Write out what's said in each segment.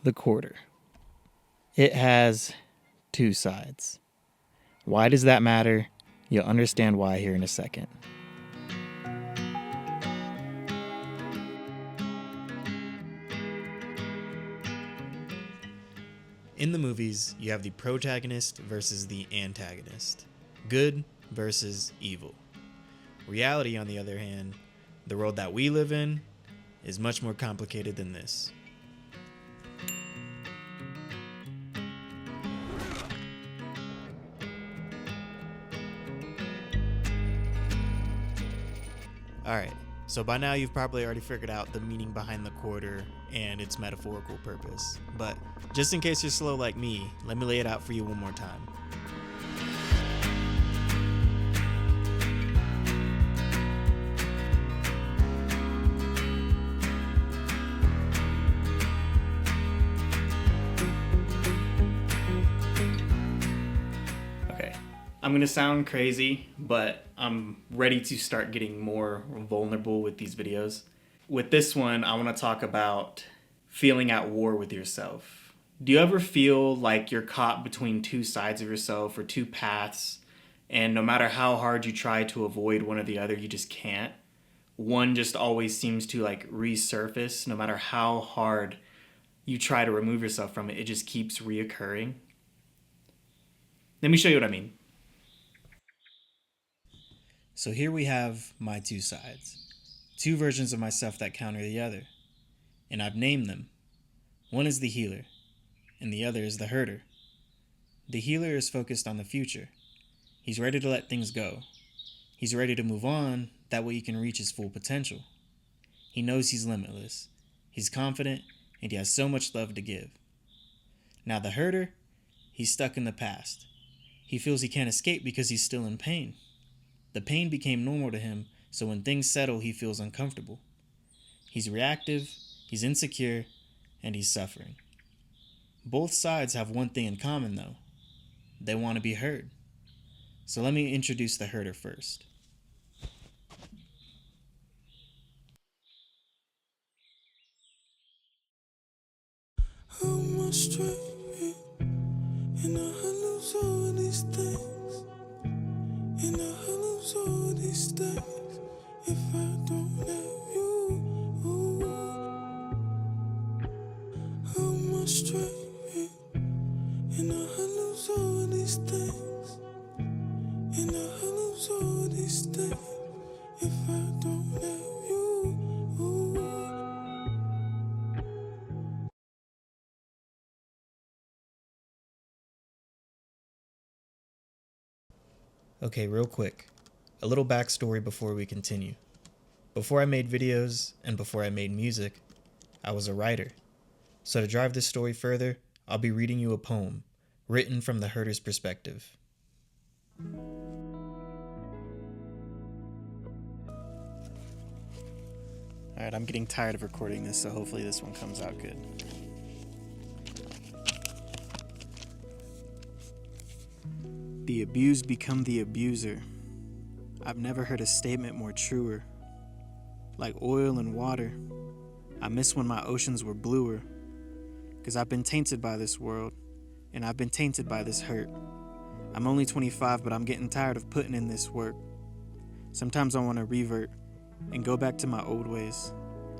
the quarter. It has two sides. Why does that matter? You'll understand why here in a second. In the movies, you have the protagonist versus the antagonist. Good versus evil. Reality, on the other hand, the world that we live in, is much more complicated than this. Alright, so by now you've probably already figured out the meaning behind the quarter and its metaphorical purpose. But just in case you're slow like me, let me lay it out for you one more time. I'm going to sound crazy, but I'm ready to start getting more vulnerable with these videos. With this one, I want to talk about feeling at war with yourself. Do you ever feel like you're caught between two sides of yourself or two paths, and no matter how hard you try to avoid one or the other, you just can't? One just always seems to resurface. No matter how hard you try to remove yourself from it, it just keeps reoccurring. Let me show you what I mean. So here we have my two sides. Two versions of myself that counter the other. And I've named them. One is the healer, and the other is the herder. The healer is focused on the future. He's ready to let things go. He's ready to move on, that way he can reach his full potential. He knows he's limitless. He's confident, and he has so much love to give. Now the herder, he's stuck in the past. He feels he can't escape because he's still in pain. The pain became normal to him, so when things settle, he feels uncomfortable. He's reactive, he's insecure, and he's suffering. Both sides have one thing in common, though. They want to be heard. So let me introduce the herder first. I'm frustrated, and I lose all these things. And I lose all these things if I don't have you. I'm frustrated, and I lose all these things. And I lose all these things if I don't have you. Okay, real quick. A little backstory before we continue. Before I made videos and before I made music, I was a writer. So to drive this story further, I'll be reading you a poem written from the herder's perspective. Alright, I'm getting tired of recording this, so hopefully this one comes out good. The abused become the abuser. I've never heard a statement more truer. Like oil and water, I miss when my oceans were bluer. 'Cause I've been tainted by this world, and I've been tainted by this hurt. I'm only 25, but I'm getting tired of putting in this work. Sometimes I want to revert and go back to my old ways.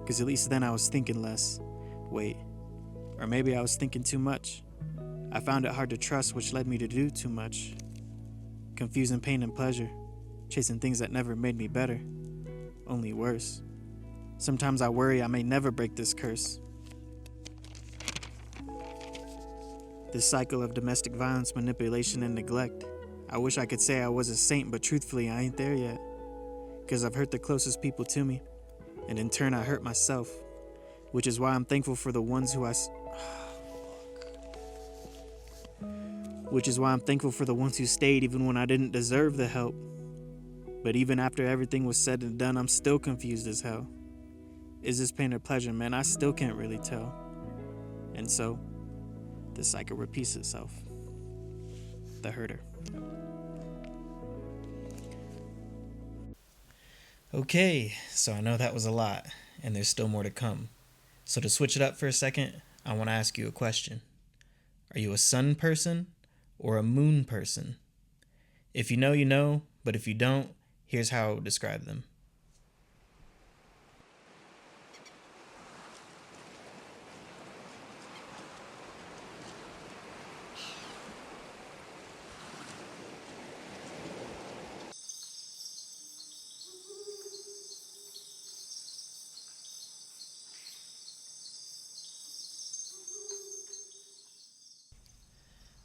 'Cause at least then I was thinking less. Wait, or maybe I was thinking too much. I found it hard to trust, which led me to do too much. Confusing pain and pleasure, chasing things that never made me better, only worse. Sometimes I worry I may never break this curse. This cycle of domestic violence, manipulation, and neglect. I wish I could say I was a saint, but truthfully I ain't there yet. 'Cause I've hurt the closest people to me, and in turn I hurt myself. Which is why I'm thankful for the ones who stayed even when I didn't deserve the help. But even after everything was said and done, I'm still confused as hell. Is this pain or pleasure, man? I still can't really tell. And so, the cycle repeats itself. The herder. Okay, so I know that was a lot, and there's still more to come. So to switch it up for a second, I want to ask you a question. Are you a sun person or a moon person? If you know, you know, but if you don't, here's how I would describe them.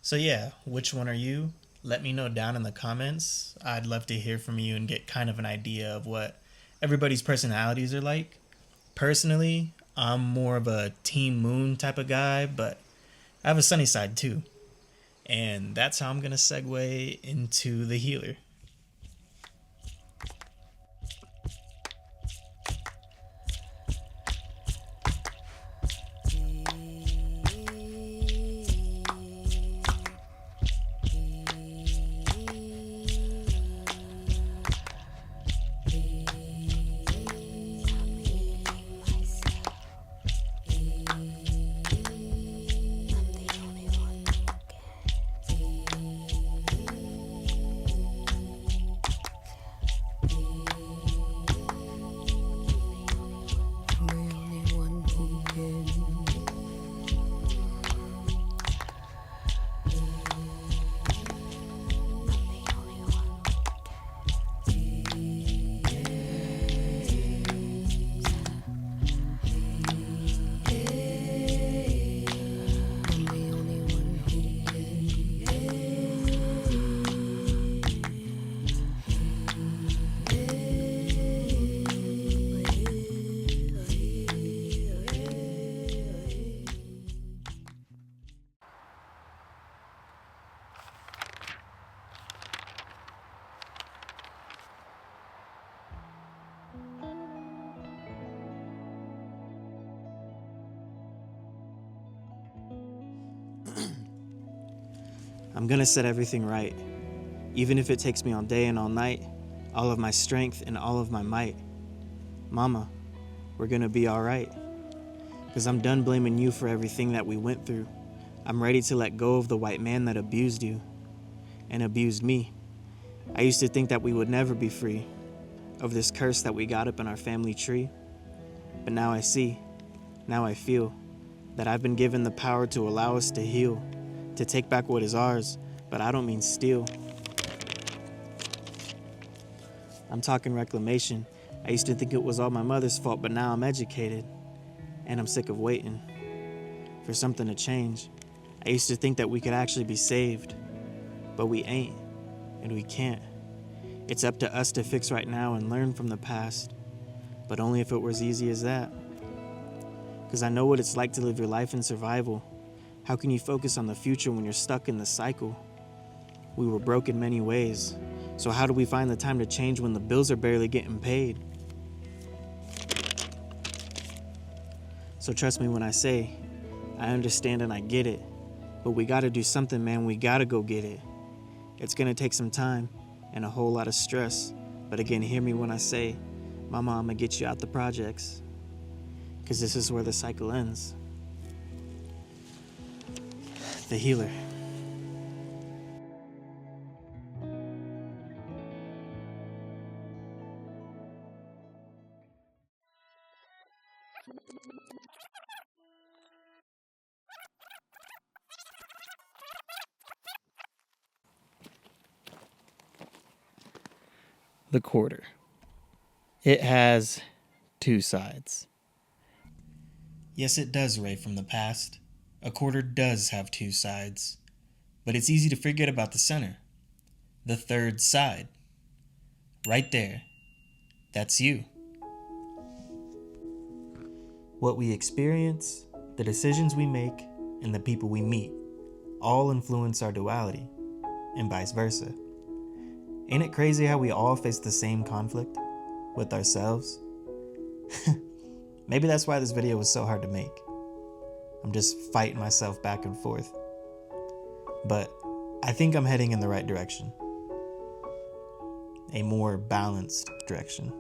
So yeah, which one are you? Let me know down in the comments. I'd love to hear from you and get kind of an idea of what everybody's personalities are like. Personally, I'm more of a Team Moon type of guy, but I have a sunny side too. And that's how I'm going to segue into the healer. I'm gonna set everything right, even if it takes me all day and all night, all of my strength and all of my might. Mama, we're gonna be alright, 'cause I'm done blaming you for everything that we went through. I'm ready to let go of the white man that abused you and abused me. I used to think that we would never be free of this curse that we got up in our family tree. But now I see, now I feel that I've been given the power to allow us to heal, to take back what is ours, but I don't mean steal. I'm talking reclamation. I used to think it was all my mother's fault, but now I'm educated, and I'm sick of waiting for something to change. I used to think that we could actually be saved, but we ain't, and we can't. It's up to us to fix right now and learn from the past, but only if it were as easy as that. Because I know what it's like to live your life in survival. How can you focus on the future when you're stuck in the cycle? We were broke in many ways, so how do we find the time to change when the bills are barely getting paid? So trust me when I say, I understand and I get it, but we gotta do something, man. We gotta go get it. It's gonna take some time and a whole lot of stress, but again, hear me when I say, Mama, I'ma get you out the projects, because this is where the cycle ends. The healer. The quarter. It has two sides. Yes, it does, Ray, from the past. A quarter does have two sides. But it's easy to forget about the center. The third side. Right there. That's you. What we experience, the decisions we make, and the people we meet all influence our duality, and vice versa. Ain't it crazy how we all face the same conflict with ourselves? Maybe that's why this video was so hard to make. I'm just fighting myself back and forth. But I think I'm heading in the right direction. A more balanced direction.